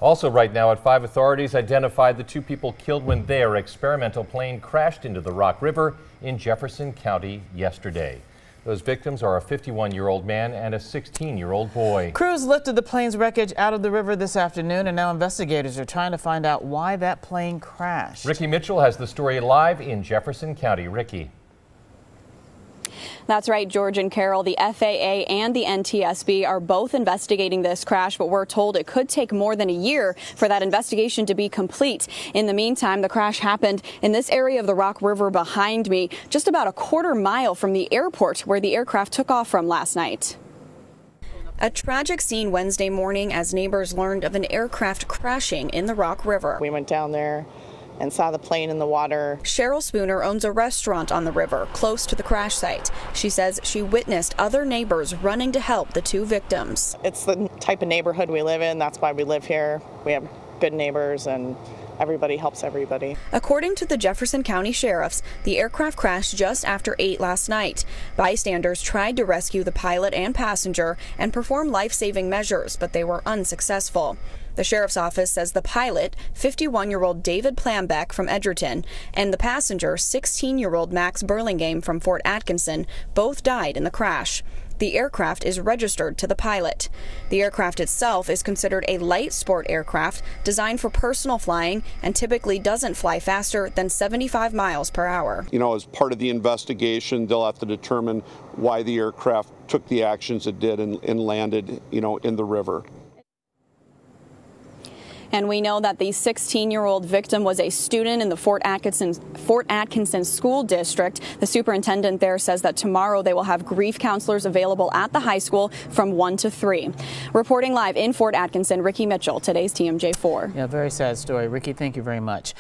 Also right now at 5, authorities identified the 2 people killed when their experimental plane crashed into the Rock River in Jefferson County yesterday. Those victims are a 51-year-old man and a 16-year-old boy. Crews lifted the plane's wreckage out of the river this afternoon, and now investigators are trying to find out why that plane crashed. Ricky Mitchell has the story live in Jefferson County. Ricky. That's right, George and Carol. The FAA and the NTSB are both investigating this crash, but we're told it could take more than a year for that investigation to be complete. In the meantime, the crash happened in this area of the Rock River behind me, just about a quarter mile from the airport where the aircraft took off from last night. A tragic scene Wednesday morning as neighbors learned of an aircraft crashing in the Rock River. We went down there and saw the plane in the water. Cheryl Spooner owns a restaurant on the river close to the crash site. She says she witnessed other neighbors running to help the 2 victims. It's the type of neighborhood we live in. That's why we live here. We have good neighbors and everybody helps everybody. According to the Jefferson County Sheriffs, the aircraft crashed just after 8 last night. Bystanders tried to rescue the pilot and passenger and perform life-saving measures, but they were unsuccessful. The sheriff's office says the pilot, 51-year-old David Plambeck from Edgerton, and the passenger, 16-year-old Max Burlingame from Fort Atkinson, both died in the crash. The aircraft is registered to the pilot. The aircraft itself is considered a light sport aircraft designed for personal flying and typically doesn't fly faster than 75 miles per hour. As part of the investigation, they'll have to determine why the aircraft took the actions it did and landed, in the river. And we know that the 16-year-old victim was a student in the Fort Atkinson School District. The superintendent there says that tomorrow they will have grief counselors available at the high school from 1 to 3. Reporting live in Fort Atkinson, Ricky Mitchell, today's TMJ4. Yeah, very sad story. Ricky, thank you very much.